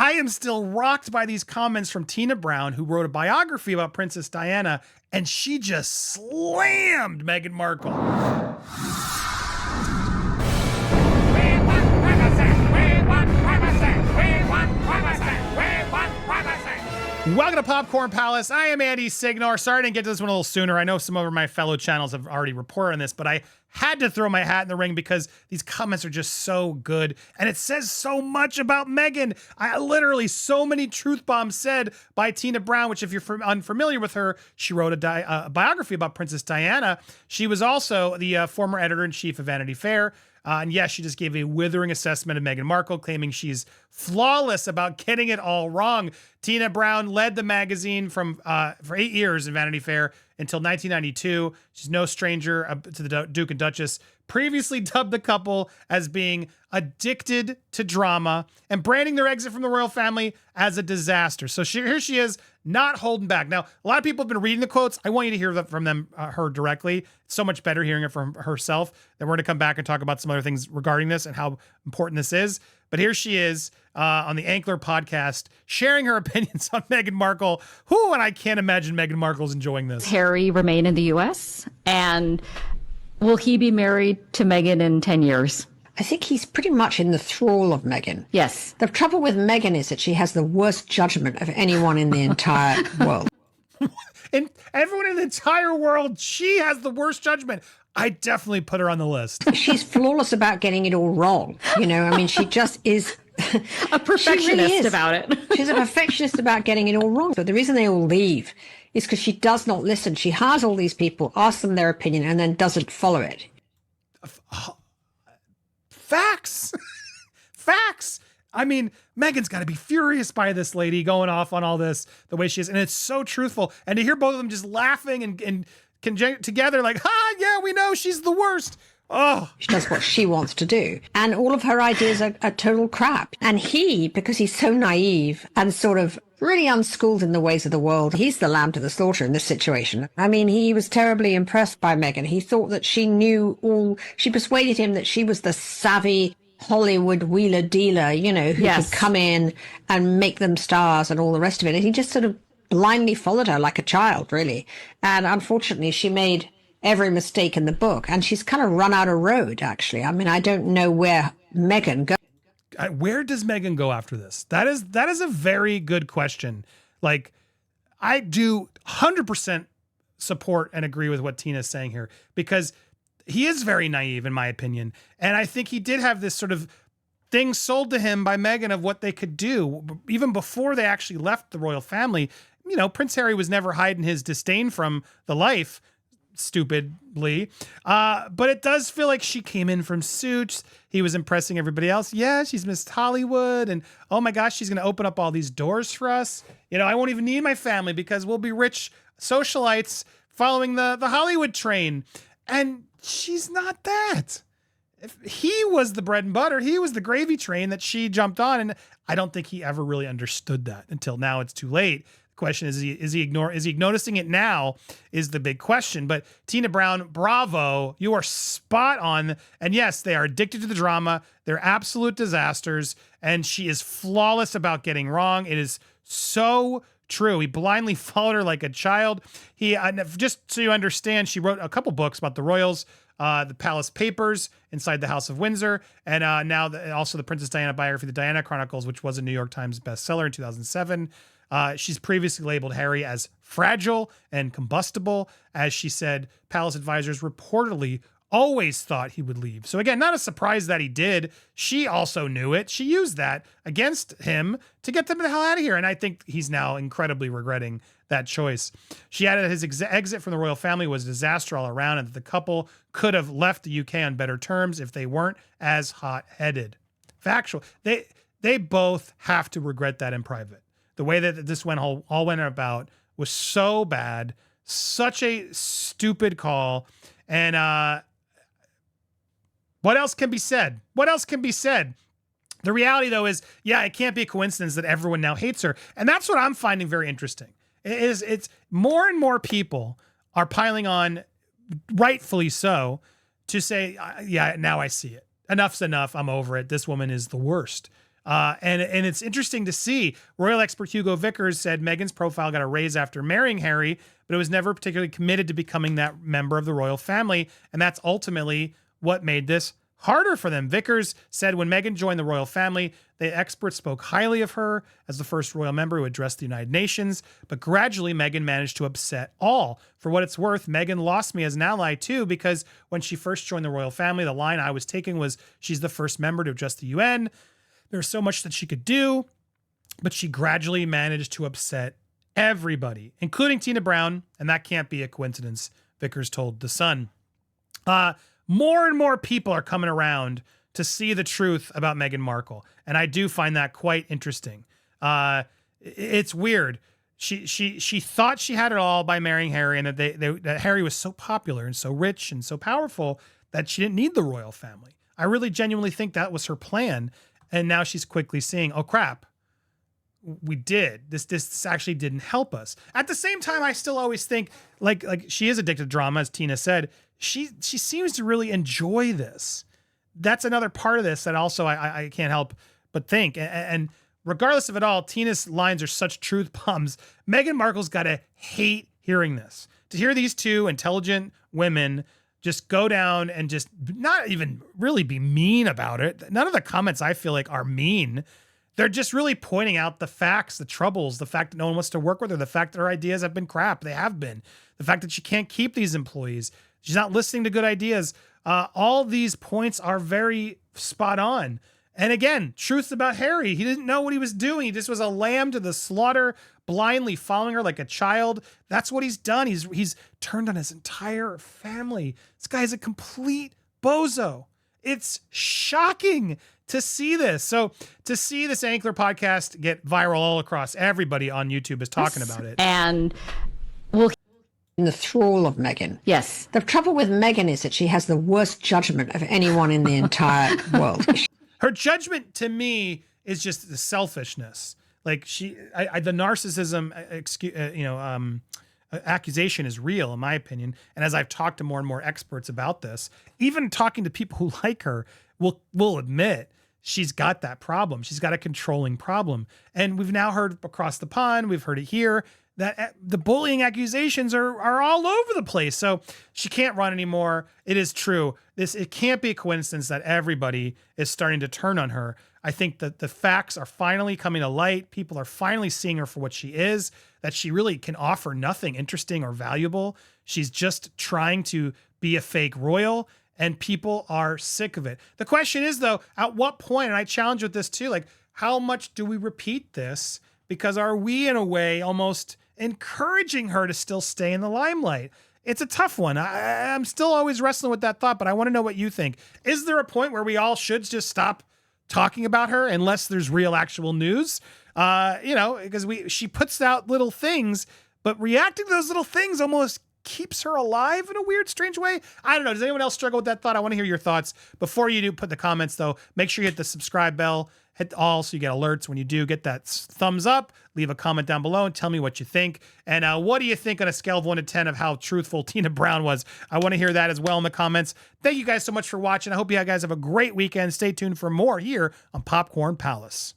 I am still rocked by these comments from Tina Brown, who wrote a biography about Princess Diana, and she just slammed Meghan Markle. Welcome to Popcorn Palace. I am Andy Signor. Sorry I didn't get to this one a little sooner. I know some of my fellow channels have already reported on this, but I had to throw my hat in the ring because these comments are just so good. And it says so much about Meghan. So many truth bombs said by Tina Brown, which if you're unfamiliar with her, she wrote a biography about Princess Diana. She was also the former editor-in-chief of Vanity Fair. And yes, she just gave a withering assessment of Meghan Markle, claiming she's flawless about getting it all wrong. Tina Brown led the magazine for 8 years in Vanity Fair until 1992. She's no stranger to the Duke and Duchess, previously dubbed the couple as being addicted to drama and branding their exit from the royal family as a disaster. So here she is, not holding back. Now, a lot of people have been reading the quotes. I want you to hear that from her directly. It's so much better hearing it from herself. Then we're going to come back and talk about some other things regarding this and how important this is. But here she is on the Ankler podcast, sharing her opinions on Meghan Markle. And I can't imagine Meghan Markle's enjoying this. Harry remain in the U.S. and will he be married to Meghan in 10 years? I think he's pretty much in the thrall of Meghan. Yes. The trouble with Meghan is that she has the worst judgment of anyone in the entire world. And everyone in the entire world, she has the worst judgment. I definitely put her on the list. She's flawless about getting it all wrong. She just is a perfectionist about it. She's a perfectionist about getting it all wrong. But the reason they all leave is because she does not listen. She hires all these people, asks them their opinion, and then doesn't follow it. Facts. Facts. I mean, Meghan's got to be furious by this lady going off on all this the way she is. And it's so truthful. And to hear both of them just laughing and together like, yeah, we know she's the worst. Oh, she does what she wants to do. And all of her ideas are total crap. And he, because he's so naive and sort of really unschooled in the ways of the world, he's the lamb to the slaughter in this situation. I mean, he was terribly impressed by Meghan. He thought that she knew all, she persuaded him that she was the savvy Hollywood wheeler dealer, who could come in and make them stars and all the rest of it. And he just sort of blindly followed her like a child, really. And unfortunately, she made every mistake in the book, and she's kind of run out of road, actually. I mean, I don't know where Meghan goes. Where does Meghan go after this? That is a very good question. Like, I do 100% support and agree with what Tina's saying here, because he is very naive, in my opinion. And I think he did have this sort of thing sold to him by Meghan of what they could do. Even before they actually left the royal family, Prince Harry was never hiding his disdain from the life, stupidly. But it does feel like she came in from Suits. He was impressing everybody else. Yeah, she's Miss Hollywood. And oh my gosh, she's going to open up all these doors for us. I won't even need my family because we'll be rich socialites following the Hollywood train. And she's not that. If he was the bread and butter, he was the gravy train that she jumped on. And I don't think he ever really understood that until now. It's too late. Question is he noticing it now is the big question. But Tina Brown, bravo, you are spot on. And yes, they are addicted to the drama. They're absolute disasters. And she is flawless about getting wrong. It is so true. He blindly followed her like a child. He just so you understand, she wrote a couple books about the royals, the Palace Papers, Inside the House of Windsor, and now also the Princess Diana biography, The Diana Chronicles, which was a New York Times bestseller in 2007. She's previously labeled Harry as fragile and combustible. As she said, palace advisors reportedly always thought he would leave. So again, not a surprise that he did. She also knew it. She used that against him to get them the hell out of here. And I think he's now incredibly regretting that choice. She added his exit from the royal family was a disaster all around, and that the couple could have left the UK on better terms if they weren't as hot-headed. Factual. They both have to regret that in private. The way that this all went about was so bad, such a stupid call. And what else can be said? What else can be said? The reality, though, is, yeah, it can't be a coincidence that everyone now hates her. And that's what I'm finding very interesting. It's more and more people are piling on, rightfully so, to say, yeah, now I see it. Enough's enough. I'm over it. This woman is the worst. And it's interesting to see. Royal expert Hugo Vickers said Meghan's profile got a raise after marrying Harry, but it was never particularly committed to becoming that member of the royal family. And that's ultimately what made this harder for them. Vickers said when Meghan joined the royal family, the experts spoke highly of her as the first royal member who addressed the United Nations, but gradually Meghan managed to upset all. For what it's worth, Meghan lost me as an ally too, because when she first joined the royal family, the line I was taking was she's the first member to address the UN. There's so much that she could do, but she gradually managed to upset everybody, including Tina Brown, and that can't be a coincidence, Vickers told The Sun. More and more people are coming around to see the truth about Meghan Markle, and I do find that quite interesting. It's weird. She thought she had it all by marrying Harry, and that Harry was so popular and so rich and so powerful that she didn't need the royal family. I really genuinely think that was her plan, and now she's quickly seeing, oh crap, we did this actually didn't help us. At the same time, I still always think like she is addicted to drama, as Tina said. She seems to really enjoy this. That's another part of this that also I can't help but think. And regardless of it all, Tina's lines are such truth bombs. Meghan Markle's got to hate hearing this. To hear these two intelligent women just go down and just not even really be mean about it. None of the comments I feel like are mean. They're just really pointing out the facts, the troubles, the fact that no one wants to work with her, the fact that her ideas have been crap. They have been. The fact that she can't keep these employees. She's not listening to good ideas. All these points are very spot on. And again, truth about Harry. He didn't know what he was doing. He just was a lamb to the slaughter, blindly following her like a child. That's what he's done. He's turned on his entire family. This guy's a complete bozo. It's shocking to see this. So to see this Ankler podcast get viral all across, everybody on YouTube is talking about it. And we'll in the thrall of Meghan. Yes. The trouble with Meghan is that she has the worst judgment of anyone in the entire world. Her judgment to me is just the selfishness. Like the narcissism, accusation is real in my opinion. And as I've talked to more and more experts about this, even talking to people who like her will admit she's got that problem. She's got a controlling problem. And we've now heard across the pond, we've heard it here, that the bullying accusations are all over the place. So she can't run anymore. It is true. It can't be a coincidence that everybody is starting to turn on her. I think that the facts are finally coming to light. People are finally seeing her for what she is, that she really can offer nothing interesting or valuable. She's just trying to be a fake royal, and people are sick of it. The question is, though, at what point, and I challenge with this too, like how much do we repeat this? Because are we in a way almost encouraging her to still stay in the limelight? It's a tough one. I'm still always wrestling with that thought, but I want to know what you think. Is there a point where we all should just stop talking about her unless there's real actual news? Because she puts out little things, but reacting to those little things almost keeps her alive in a weird, strange way. I don't know. Does anyone else struggle with that thought? I want to hear your thoughts. Before you do put the comments, though, make sure you hit the subscribe bell, hit all so you get alerts when you do. Get that thumbs up, leave a comment down below, and tell me what you think. And what do you think on a scale of 1 to 10 of how truthful Tina Brown was? I want to hear that as well in the comments. Thank you guys so much for watching. I hope you guys have a great weekend. Stay tuned for more here on Popcorn Palace.